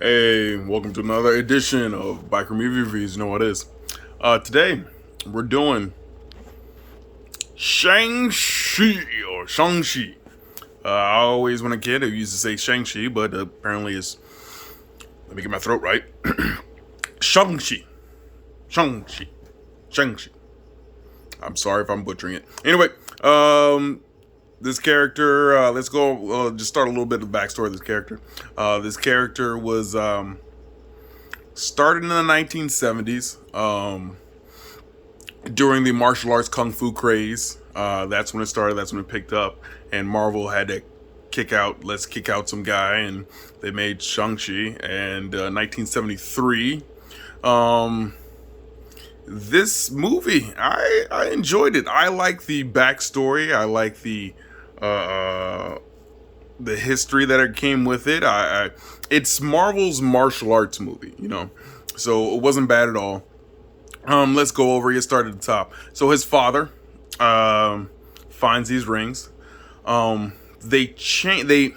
Hey, welcome to another edition of Biker Movie Reviews. You know what it is. Today, we're doing Shang-Chi or Shang-Chi. I always, when a kid, I used to say Shang-Chi, but apparently it's, let me get my throat right. Shang-Chi. Shang-Chi. Shang-Chi. I'm sorry if I'm butchering it. Anyway, this character, let's go, just start a little bit of the backstory of this character. This character was, started in the 1970s during the martial arts kung fu craze. That's when it started. That's when it picked up, and Marvel had to let's kick out some guy, and they made Shang-Chi. And 1973, this movie, I enjoyed it. I like the backstory. I like the history that it came with it. It's Marvel's martial arts movie, so it wasn't bad at all. Let's go over. Get started at the top. So his father finds these rings. The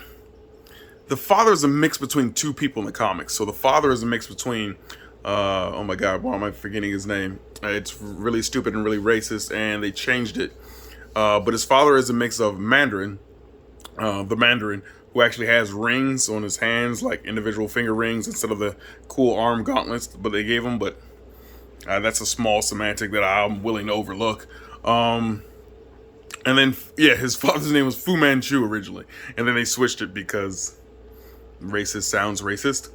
father is a mix between two people in the comics. So the father is a mix between oh my god, why am I forgetting his name? It's really stupid and really racist, and they changed it. But his father is a mix of the Mandarin, who actually has rings on his hands, like individual finger rings instead of the cool arm gauntlets, but they gave him. But that's a small semantic that I'm willing to overlook. And then, yeah, his father's name was Fu Manchu originally, and then they switched it because racist sounds racist.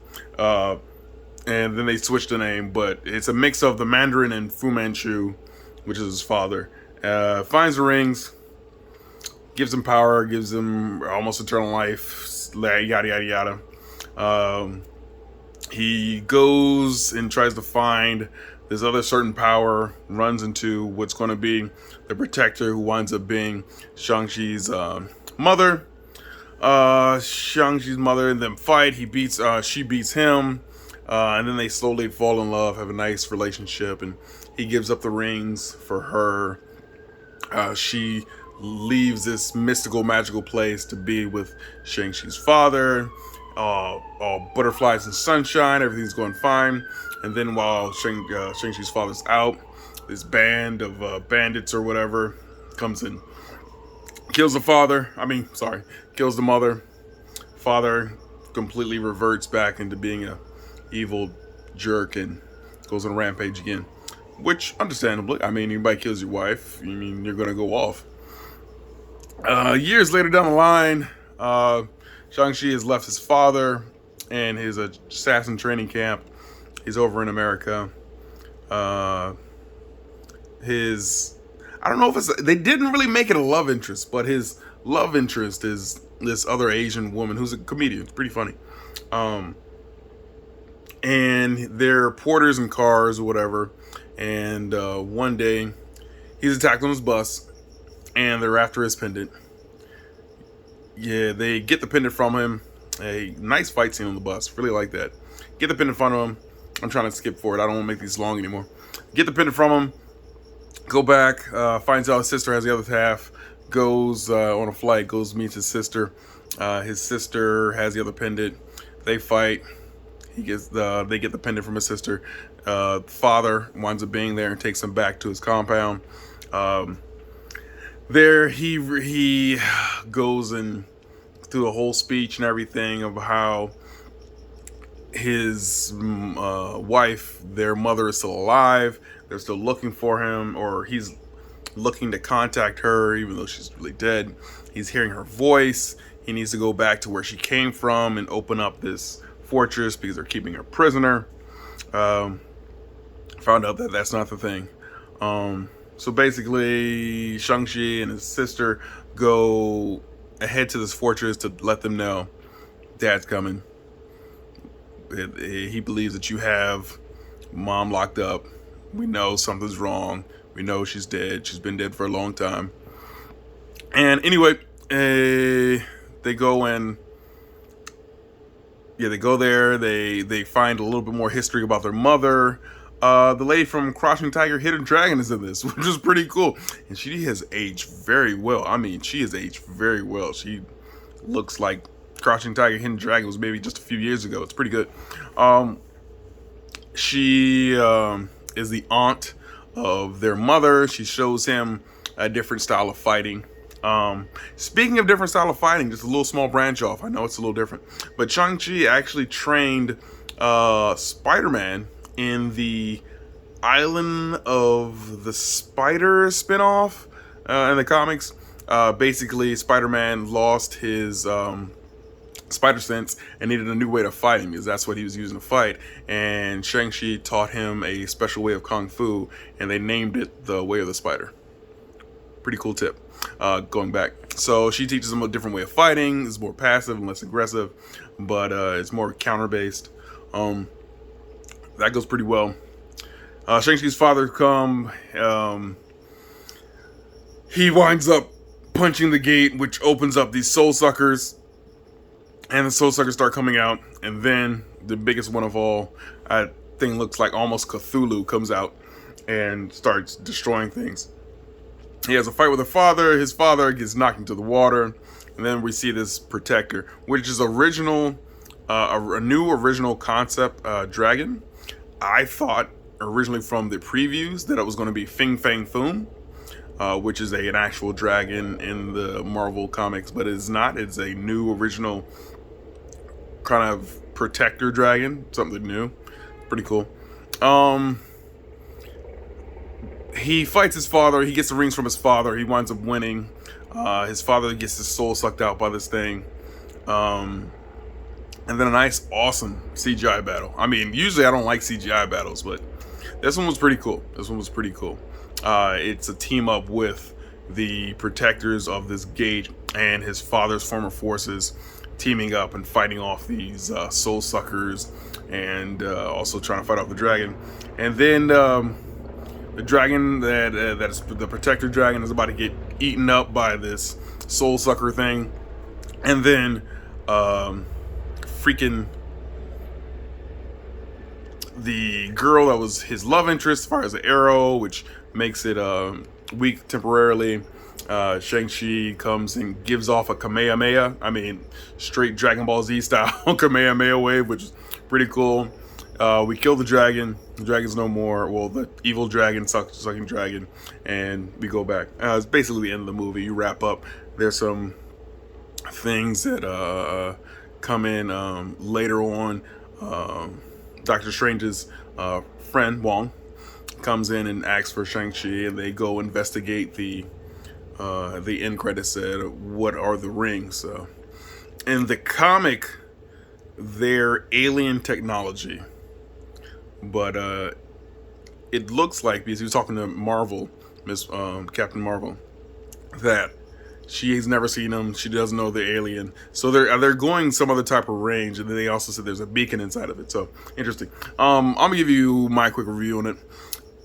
And then they switched the name, but it's a mix of the Mandarin and Fu Manchu, which is his father. Finds the rings, gives him power, gives him almost eternal life, yada yada yada. He goes and tries to find this other certain power, runs into what's going to be the protector, who winds up being Shang-Chi's mother. Shang-Chi's mother, and then fight. She beats him, and then they slowly fall in love, have a nice relationship, and he gives up the rings for her. She leaves this mystical, magical place to be with Shang-Chi's father. All butterflies and sunshine, everything's going fine. And then while Shang-Chi's father's out, this band of bandits or whatever comes in, kills the father. Kills the mother. Father completely reverts back into being a evil jerk and goes on a rampage again. Which, understandably, anybody kills your wife, you're gonna go off. Years later down the line, Shang-Chi has left his father and his assassin training camp. He's over in America. I don't know if they didn't really make it a love interest, but his love interest is this other Asian woman who's a comedian. It's pretty funny. And they're porters in cars or whatever. And one day, he's attacked on his bus, and they're after his pendant. Yeah, they get the pendant from him. A nice fight scene on the bus. Really like that. Get the pendant from him. I'm trying to skip forward. I don't want to make these long anymore. Get the pendant from him. Go back. Finds out his sister has the other half. Goes on a flight. Goes meets his sister. His sister has the other pendant. They fight. They get the pendant from his sister. Father winds up being there and takes him back to his compound. There he goes and through a whole speech and everything of how his wife, their mother, is still alive. They're still looking for him, or he's looking to contact her even though she's really dead. He's hearing her voice. He needs to go back to where she came from and open up this fortress because they're keeping her prisoner. Found out that that's not the thing. So basically, Shang-Chi and his sister go ahead to this fortress to let them know Dad's coming. He believes that you have Mom locked up. We know something's wrong. We know she's dead. She's been dead for a long time. And anyway, they go and they go there. They find a little bit more history about their mother. The lady from Crouching Tiger, Hidden Dragon is in this, which is pretty cool. And she has aged very well. She has aged very well. She looks like Crouching Tiger, Hidden Dragon was maybe just a few years ago. It's pretty good. Um, she is the aunt of their mother. She shows him a different style of fighting. Speaking of different style of fighting, just a little small branch off. I know it's a little different, but Shang-Chi actually trained Spider-Man in the Island of the Spider spinoff in the comics. Basically, Spider-Man lost his spider sense and needed a new way to fight him because that's what he was using to fight. And Shang-Chi taught him a special way of kung fu, and they named it the Way of the Spider. Pretty cool tip. Going back, so she teaches him a different way of fighting. It's more passive and less aggressive, but it's more counter based. That goes pretty well. Shang-Chi's father he winds up punching the gate, which opens up these soul suckers, and the soul suckers start coming out, and then the biggest one of all, thing looks like almost Cthulhu, comes out and starts destroying things. He has a fight with his father gets knocked into the water, and then we see this protector, which is a new original concept dragon. I thought originally from the previews that it was going to be Fing Fang Foom, which is an actual dragon in the Marvel comics, but it's not. It's a new original kind of protector dragon, something new. Pretty cool. He fights his father. He gets the rings from his father. He winds up winning. His father gets his soul sucked out by this thing. And then a nice, awesome CGI battle. I mean, usually I don't like CGI battles, but this one was pretty cool. It's a team up with the protectors of this gate and his father's former forces teaming up and fighting off these soul suckers and also trying to fight off the dragon. And then the dragon that is the protector dragon is about to get eaten up by this soul sucker thing. And then freaking the girl that was his love interest fires an arrow, which makes it weak temporarily. Shang-Chi comes and gives off a Kamehameha. I mean, straight Dragon Ball Z style Kamehameha wave, which is pretty cool. We kill the dragon. The dragon's no more. Well, the evil dragon, sucking dragon, and we go back. It's basically the end of the movie. You wrap up. There's some things that come in later on. Doctor Strange's friend Wong comes in and asks for Shang-Chi, and they go investigate the end credits said, what are the rings? In the comic, they're alien technology, but it looks like, because he was talking to Marvel, Captain Marvel, that she has never seen them. She doesn't know the alien. So they're going some other type of range, and then they also said there's a beacon inside of it. So interesting. I'm gonna give you my quick review on it.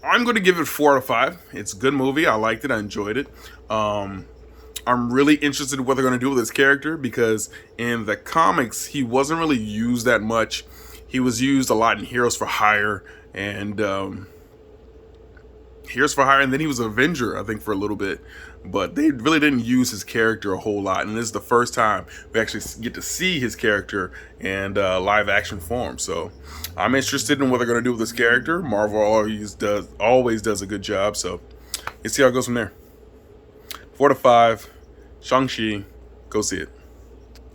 I'm going to give it 4 out of 5. It's a good movie. I liked it. I enjoyed it. I'm really interested in what they're going to do with this character, because in the comics, he wasn't really used that much. He was used a lot in Heroes for Hire, and then he was an Avenger, I think, for a little bit. But they really didn't use his character a whole lot, and this is the first time we actually get to see his character in live action form. So I'm interested in what they're going to do with this character. Marvel always does a good job, so let's see how it goes from there. 4 to 5, Shang-Chi, go see it.